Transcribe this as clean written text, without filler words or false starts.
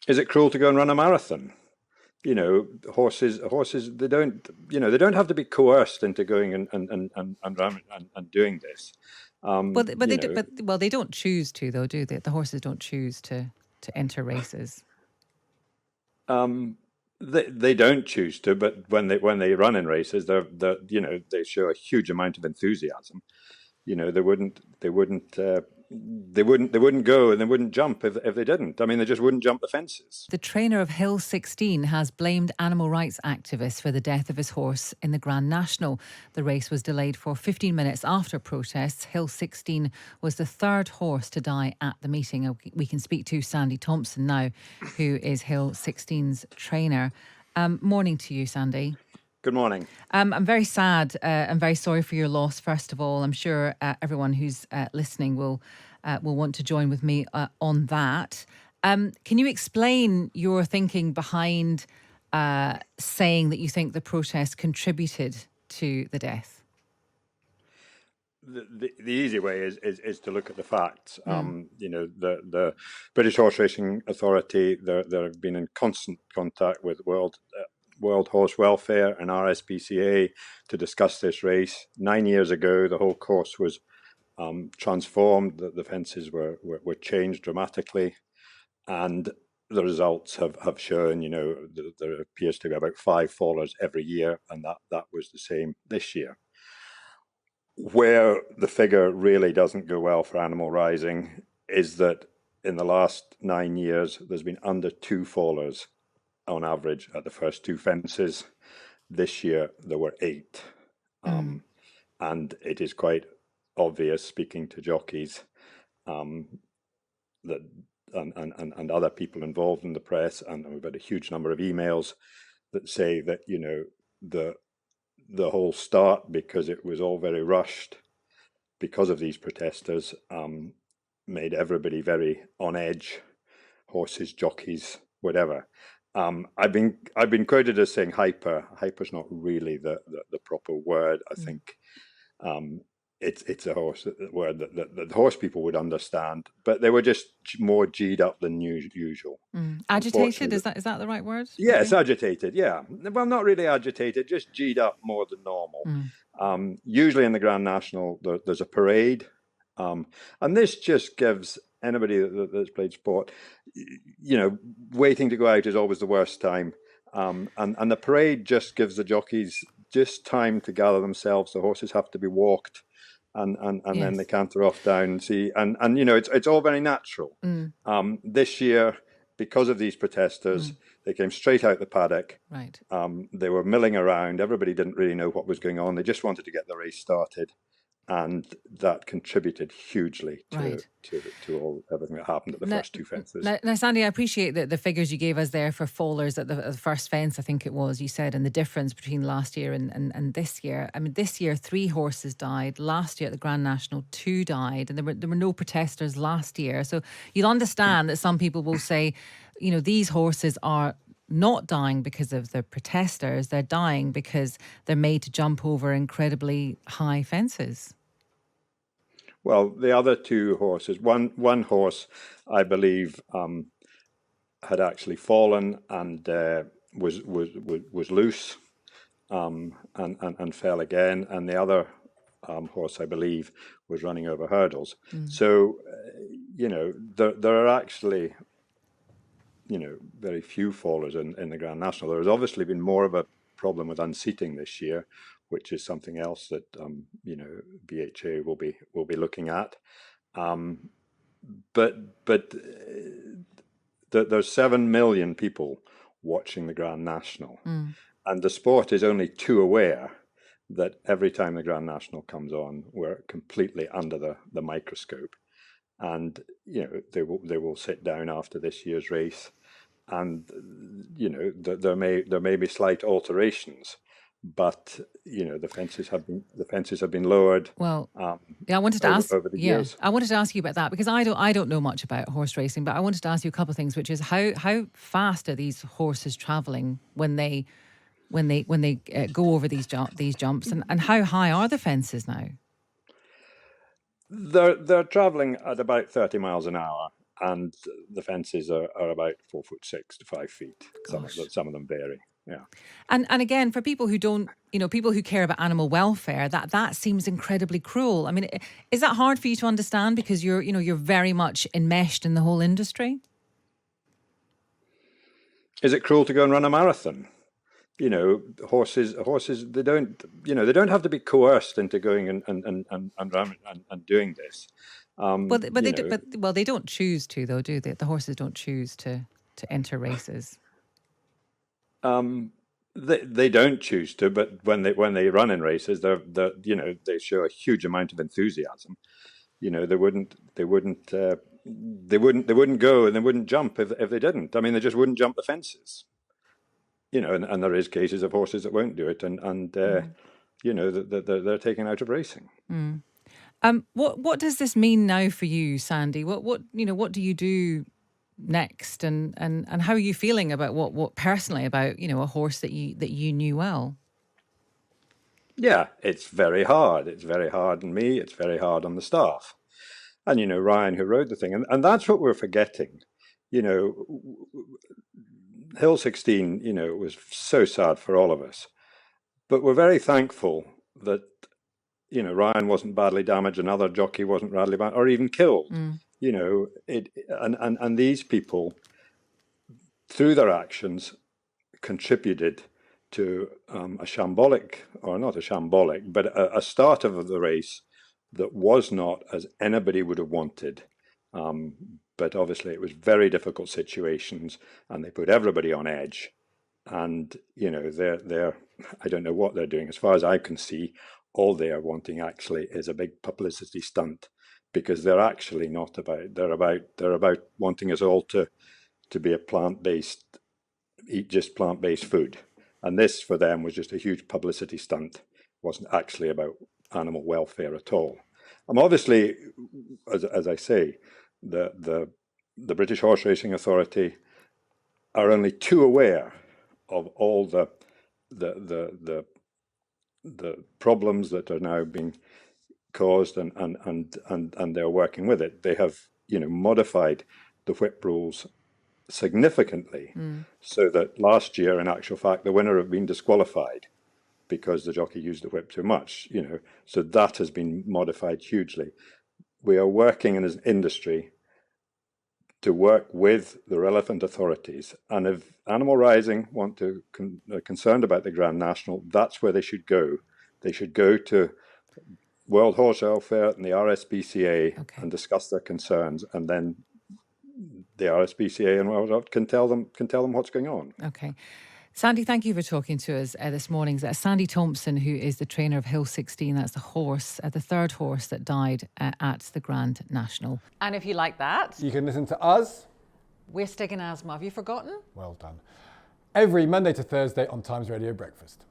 Is it cruel to go and run a marathon? Horses, they don't have to be coerced into going and doing this. They don't choose to, though, do they? The horses don't choose to enter races. They don't choose to, but when they run in races, they show a huge amount of enthusiasm. They wouldn't go and they wouldn't jump if they didn't. I mean, they just wouldn't jump the fences. The trainer of Hill 16 has blamed animal rights activists for the death of his horse in the Grand National. The race was delayed for 15 minutes after protests. Hill 16 was the third horse to die at the meeting. We can speak to Sandy Thomson now, who is Hill 16's trainer. Morning to you, Sandy. Good morning. I'm very sad and very sorry for your loss, first of all. I'm sure everyone who's listening will want to join with me on that. Can you explain your thinking behind saying that you think the protest contributed to the death? The easy way is to look at the facts. The British Horse Racing Authority, they have been in constant contact with World Horse Welfare and RSPCA to discuss this race. 9 years ago, the whole course was transformed. The fences were changed dramatically, and the results have shown, there appears to be about 5 fallers every year, and that was the same this year. Where the figure really doesn't go well for animal rising is that in the last 9 years, there's been under 2 fallers on average at the first 2 fences. This year there were 8, and it is quite obvious, speaking to jockeys, that and other people involved in the press, and we've had a huge number of emails that say that the whole start, because it was all very rushed because of these protesters, made everybody very on edge, horses, jockeys, whatever. I've been quoted as saying hyper. Hyper's not really the proper word. I think it's a word that the horse people would understand, but they were just more G'd up than usual. Agitated, is that the right word? Yes, agitated. Yeah, well, not really agitated, just G'd up more than normal. Usually in the Grand National, there's a parade, and this just gives anybody that's played sport, waiting to go out is always the worst time. And the parade just gives the jockeys just time to gather themselves. The horses have to be walked, and yes, then they canter off down and see. And it's all very natural. This year, because of these protesters, they came straight out the paddock. Right. They were milling around. Everybody didn't really know what was going on. They just wanted to get the race started. And that contributed hugely to everything that happened at the first 2 fences. Now, Sandy, I appreciate the figures you gave us there for fallers at the first fence, I think it was, you said, and the difference between last year and this year. I mean, this year, 3 horses died. Last year at the Grand National, 2 died. And there were no protesters last year. So you'll understand that some people will say, these horses are not dying because of the protesters. They're dying because they're made to jump over incredibly high fences. Well, the other 2 horses, one horse, I believe, had actually fallen and was loose and fell again, and the other horse, I believe, was running over hurdles. So, there are actually, very few fallers in the Grand National. There has obviously been more of a problem with unseating this year, which is something else that BHA will be looking at. But there's 7 million people watching the Grand National, and the sport is only too aware that every time the Grand National comes on, we're completely under the microscope. And they will sit down after this year's race, and there may be slight alterations, but the fences have been lowered. Well, I wanted to ask over the years. I wanted to ask you about that, because I don't know much about horse racing, but I wanted to ask you a couple of things, which is how fast are these horses traveling when they go over these jumps, and how high are the fences now? They're traveling at about 30 miles an hour, and the fences are about 4'6" to 5 feet. Gosh. Some of them vary. Yeah. And again, for people who don't, people who care about animal welfare, that seems incredibly cruel. I mean, is that hard for you to understand because you're very much enmeshed in the whole industry? Is it cruel to go and run a marathon? Horses, they don't have to be coerced into going and doing this. They don't choose to, though, do they? The horses don't choose to enter races. They don't choose to, but when they run in races, they show a huge amount of enthusiasm. They wouldn't go and they wouldn't jump if they didn't. I mean, they just wouldn't jump the fences. And there is cases of horses that won't do it, and they're taken out of racing. Mm. What does this mean now for you, Sandy? What do you do next, and how are you feeling about what personally about a horse that you knew well? Yeah, it's very hard. It's very hard on me. It's very hard on the staff, and Ryan, who rode the thing, and that's what we're forgetting. Hill 16, was so sad for all of us, but we're very thankful that Ryan wasn't badly damaged, another jockey wasn't badly damaged or even killed. And these people, through their actions, contributed to a shambolic, or not a shambolic, but a start of the race that was not as anybody would have wanted. But obviously it was very difficult situations, and they put everybody on edge. And they're I don't know what they're doing. As far as I can see, all they are wanting actually is a big publicity stunt, because they're actually not about. They're about wanting us all to be eat just plant-based food. And this for them was just a huge publicity stunt. It wasn't actually about animal welfare at all. Obviously, as I say, the British Horse Racing Authority are only too aware of all the problems that are now being caused, and they're working with it. They have modified the whip rules significantly, so that last year, in actual fact, the winner had been disqualified because the jockey used the whip too much. So that has been modified hugely. We are working in an industry to work with the relevant authorities, and if Animal Rising are concerned about the Grand National, that's where they should go. They should go to World Horse Welfare and the RSPCA and discuss their concerns, and then the RSPCA and World can tell them what's going on. Okay. Sandy, thank you for talking to us this morning. Sandy Thomson, who is the trainer of Hill 16, that's the horse, the third horse that died at the Grand National. And if you like that, you can listen to us. We're Stig and Asthma. Have you forgotten? Well done. Every Monday to Thursday on Times Radio Breakfast.